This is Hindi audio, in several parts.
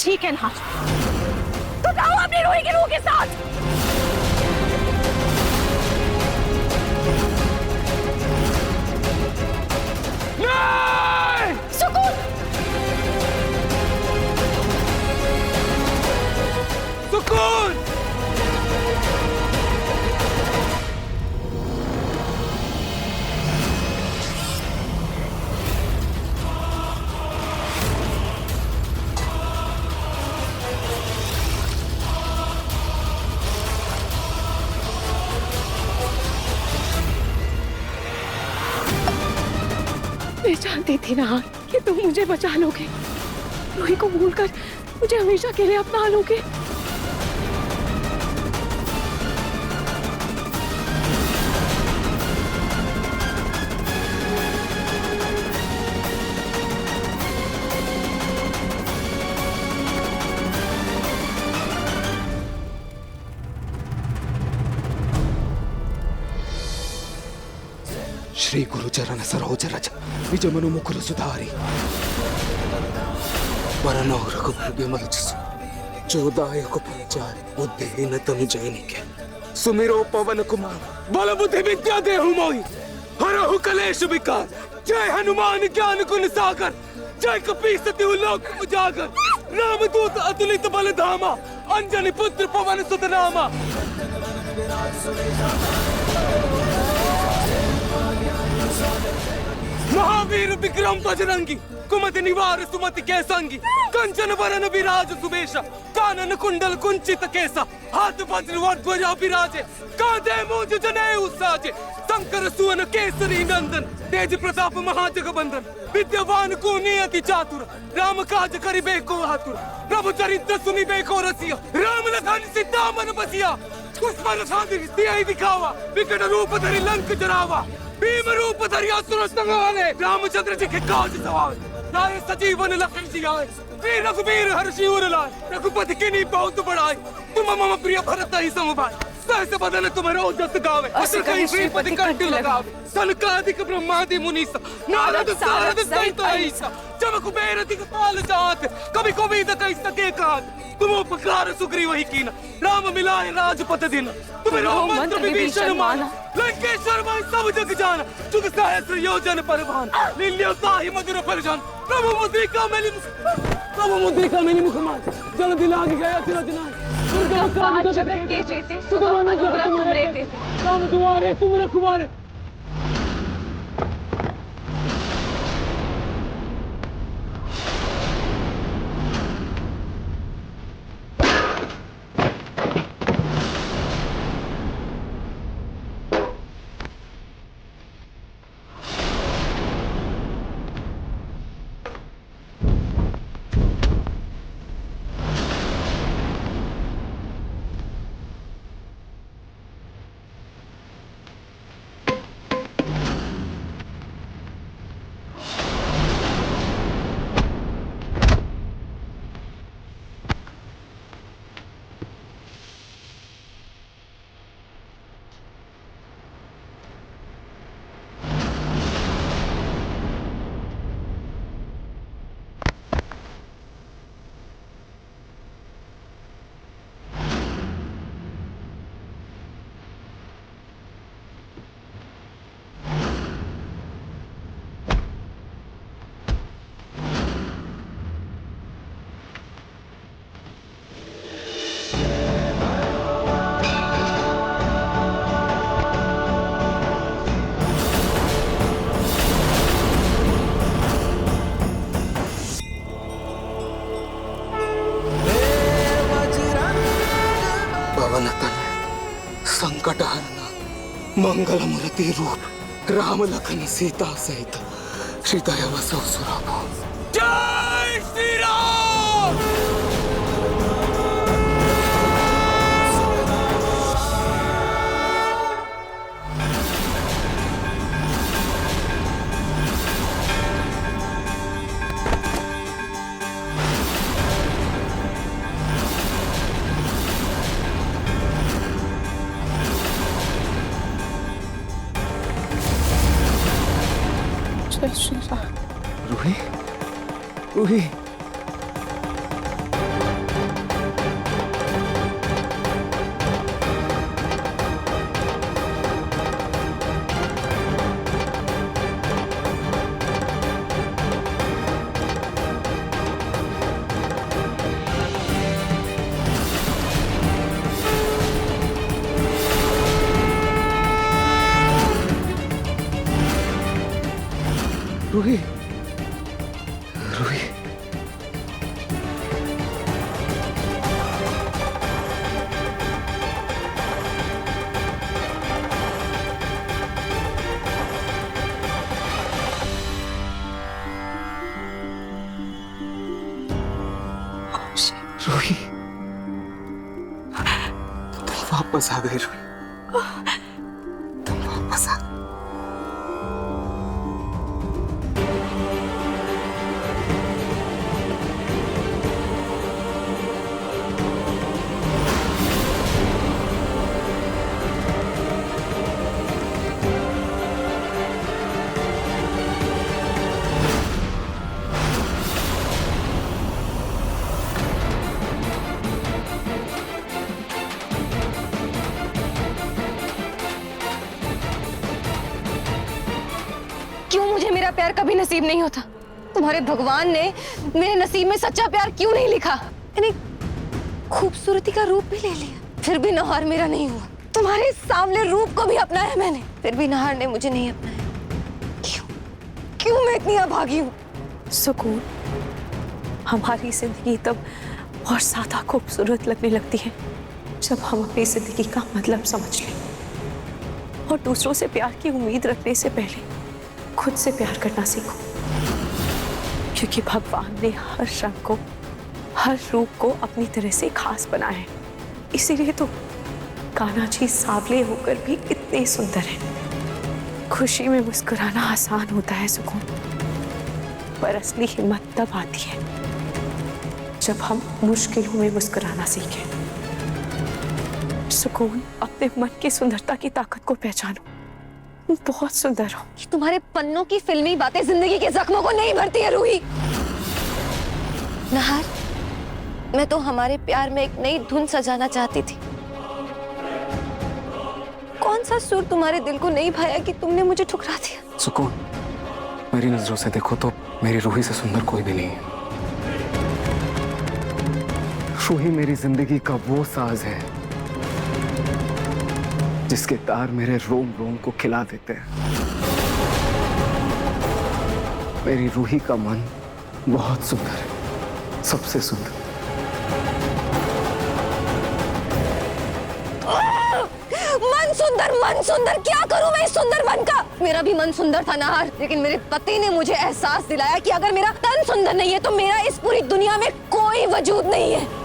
ठीक है ना? तो जाओ अपनी रूही की रूह के साथ। नहीं! सुकून! सुकून! मैं जानती थी ना कि तुम मुझे बचा लोगे, रूही को भूलकर मुझे हमेशा के लिए अपना लोगे। ಶ್ರೀ ಗುರುಚರಣ ಸರೋಜರಜ ನಿಜಮನು ಮುಕುರು ಸುಧಾರಿ ವರನೌರಕು ವಿಮಲಚಿಸು ಚೋದಾಯಕು ಪಂಚಾರಿ ಬುದ್ಧಿಹೀನ ತನು ಜೈನಿಕೆ सुमिरो पवन कुमार बल बुद्धि विद्या देहु मोहि हरहु कलेश विकार जय हनुमान ज्ञान गुण सागर जय कपीसति लोक उजागर रामदूत अतुलित बल धामा अंजनी पुत्र पवन सुत नामा। महावीर विक्रम बजरंगी कुमति निवार सुमति के संगी कंचन वरन विराज सुबेशा कानन कुंडल कुंचित केसा हाथ वज्र ध्वजा विराजे कांधे मूंज जनेऊ साजे शंकर सुवन केसरी नंदन तेज प्रताप महाजगबंदन विद्यावान को नियति चातुर राम काज करिबे को आतुर प्रभु चरित्र सुनिबे को रसिया राम लखन सीता मन बसिया पुष्पन साधि सियाई दिखावा विकट रूप धरि लंक जरावा भीम रूप धरि असुर संहारे रामचंद्र जी के काज सवार लाए सजीवन लखन जियाए वीर रघुवीर हर्षि उर लाए रघुपति किन्हीं बहुत बढ़ाए तुम मम प्रिय भरत ही समभाई सहस बदन तुम रोजस गावे अस कहीं श्रीपति कंठ लगावे सनकादिक ब्रह्मादि मुनीसा नारद सारद सहित ऐसा जब कुबेर दिगपाल जात कभी कोविद कहि सके कात तुम उपकार सुग्रीव ही कीना राम मिलाए राजपथ दिन तुम रोम मंत्र विभीषण माना लंकेश्वर में सब जग जाना जुग सहस्र योजन परभान लील्यो ताहि मधुर फलजान प्रभु मुद्रिका मेली मुखमान जल दिलाग गया तिरजना राम दुआरे तुम रखवारे। संकट हरना मंगल मूर्ति रूप राम लखन सीता सहित हृदय वसो सुरभो। जय श्री राम। जय श्री राम। रूही, रूही। रूही, रूही। रूही, तुम वापस आ गई रूही, तुम वापस आ गई। क्यों मुझे मेरा प्यार कभी नसीब नहीं होता? तुम्हारे भगवान ने मेरे नसीब में सच्चा प्यार क्यों नहीं लिखा? यानी खूबसूरती का रूप भी ले लिया, फिर भी नहार मेरा नहीं हुआ। तुम्हारे सांवले रूप को भी अपनाया मैंने, फिर भी नहार ने मुझे नहीं अपनाया। क्यों? क्यों मैं इतनी अभागी हूँ? सुकून, हमारी जिंदगी तब और ज्यादा खूबसूरत लगने लगती है जब हम अपनी जिंदगी का मतलब समझ लें और दूसरों से प्यार की उम्मीद रखने से पहले खुद से प्यार करना सीखो। क्योंकि भगवान ने हर रंग को, हर रूप को अपनी तरह से खास बनाया है। इसीलिए तो कान्हा जी सांवले होकर भी इतने सुंदर हैं। खुशी में मुस्कुराना आसान होता है सुकून, पर असली हिम्मत तब आती है जब हम मुश्किलों में मुस्कुराना सीखें। सुकून, अपने मन की सुंदरता की ताकत को पहचानो। तुम बहुत सुंदर हो। कि तुम्हारे पन्नों की फिल्मी बातें जिंदगी के जख्मों को नहीं भरती है रूही। नहार, मैं तो हमारे प्यार में एक नई धुन सजाना चाहती थी। कौन सा सुर तुम्हारे दिल को नहीं भाया कि तुमने मुझे ठुकरा दिया? सुकून, मेरी नजरों से देखो तो मेरी रूही से सुंदर कोई भी नहीं है। रूही मेरी जिंदगी का वो साज है जिसके तार मेरे रोम रोम को खिला देते हैं। मेरी रूही का मन बहुत सुंदर है, सबसे सुंदर। मन सुंदर, क्या करूं मैं इस सुंदर मन का? मेरा भी मन सुंदर था नहार, लेकिन मेरे पति ने मुझे एहसास दिलाया कि अगर मेरा तन सुंदर नहीं है तो मेरा इस पूरी दुनिया में कोई वजूद नहीं है।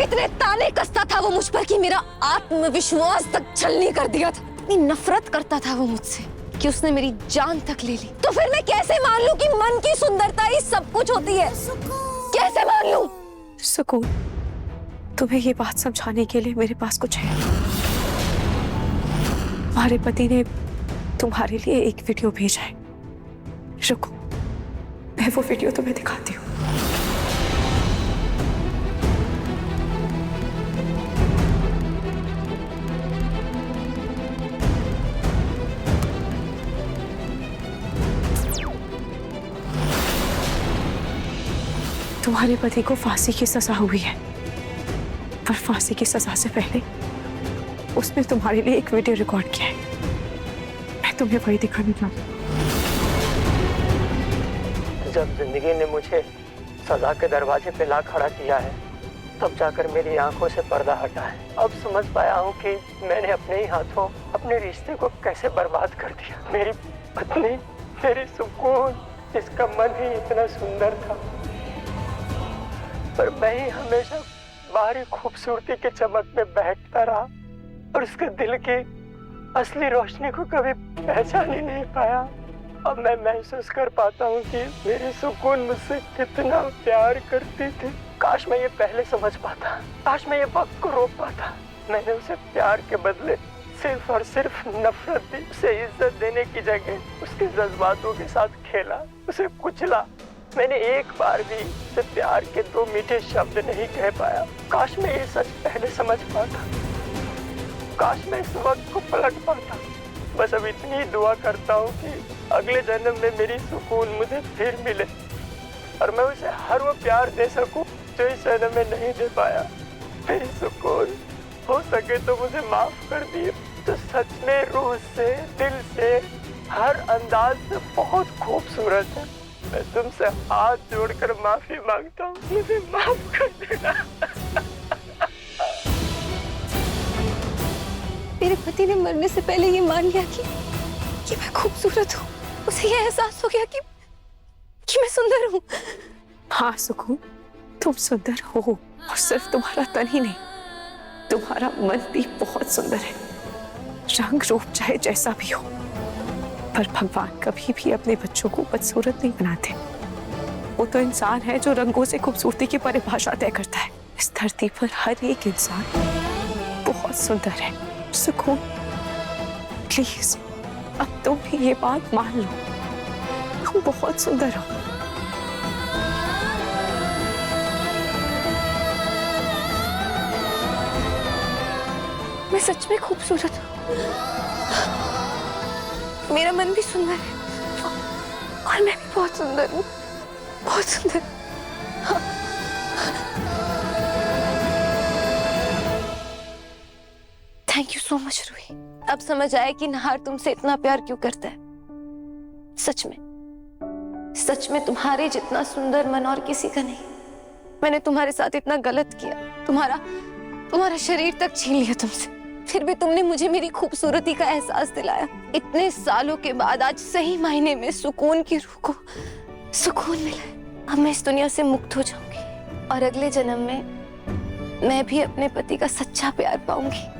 इतने ताने कसता था वो मुझ पर कि मेरा आत्मविश्वास तक छलनी कर दिया था। इतनी नफरत करता था वो मुझसे कि उसने मेरी जान तक ले ली। तो फिर मैं कैसे मान लूं कि मन की सुंदरता ही सब कुछ होती है? कैसे मान लूं? सुकून, तुम्हें ये बात समझाने के लिए मेरे पास कुछ है। तुम्हारे पति ने तुम्हारे लिए एक वीडियो भेजा है। रुको, मैं वो वीडियो तुम्हें दिखाती हूँ। तुम्हारे पति को फांसी की सजा हुई है, पर फांसी की सजा से पहले उसने तुम्हारे लिए एक वीडियो रिकॉर्ड किया है। मैं तुम्हें वही दिखाने चाहती हूँ। जब जिंदगी ने मुझे सजा के दरवाजे पे ला खड़ा किया है, तब जाकर मेरी आंखों से पर्दा हटा है। अब समझ पाया हूँ कि मैंने अपने ही हाथों अपने रिश्ते को कैसे बर्बाद कर दिया। मेरी पत्नी, मेरी सुकून, जिसका मन ही इतना सुंदर था, पर मैं ही हमेशा बाहरी खूबसूरती के चमक में बहकता रहा और उसके दिल की असली रोशनी को कभी पहचान ही नहीं पाया। अब मैं महसूस कर पाता हूँ कि मेरी सुकून मुझसे कितना प्यार करती थी। काश मैं ये पहले समझ पाता, काश मैं ये वक्त को रोक पाता। मैंने उसे प्यार के बदले सिर्फ और सिर्फ नफरत दी। उसे इज्जत देने की जगह उसके जज्बातों के साथ खेला, उसे कुचला। मैंने एक बार भी उसे प्यार के दो मीठे शब्द नहीं कह पाया। काश मैं ये सच पहले समझ पाता, काश मैं इस वक्त को पलट पाता। बस अब इतनी दुआ करता हूँ कि अगले जन्म में मेरी सुकून मुझे फिर मिले और मैं उसे हर वो प्यार दे सकूं जो इस जन्म में नहीं दे पाया। मेरी सुकून, हो सके तो मुझे माफ कर दिए। तो सच में रूह से, दिल से हर अंदाज से बहुत खूबसूरत है। मैं तुमसे हाथ जोड़कर माफी मांगता हूँ, मुझे माफ कर देना। मेरे पति ने मरने से पहले ये मान लिया कि मैं खूबसूरत हूँ। उसे ये एहसास हो गया कि मैं सुंदर हूँ। हाँ सुकून, तुम सुंदर हो, और सिर्फ तुम्हारा तन ही नहीं, तुम्हारा मन भी बहुत सुंदर है। रंग रूप चाहे जैसा भी हो, पर भगवान कभी भी अपने बच्चों को बदसूरत नहीं बनाते। वो तो इंसान है जो रंगों से खूबसूरती की परिभाषा तय करता है। इस धरती पर हर एक इंसान बहुत सुंदर है। सुकून, प्लीज अब तुम भी ये बात मान लो, तुम बहुत सुंदर हो। मैं सच में खूबसूरत हूँ। मेरा मन भी सुंदर है और मैं भी बहुत सुंदर हूँ, बहुत सुंदर। Thank you so much Roohi. अब समझ आया कि नहार तुमसे इतना प्यार क्यों करता है। सच में तुम्हारे जितना सुंदर मन और किसी का नहीं। मैंने तुम्हारे साथ इतना गलत किया, तुम्हारा शरीर तक छीन लिया तुमसे, फिर भी तुमने मुझे मेरी खूबसूरती का एहसास दिलाया। इतने सालों के बाद आज सही मायने में सुकून की रूह को सुकून मिला है। अब मैं इस दुनिया से मुक्त हो जाऊंगी और अगले जन्म में मैं भी अपने पति का सच्चा प्यार पाऊंगी।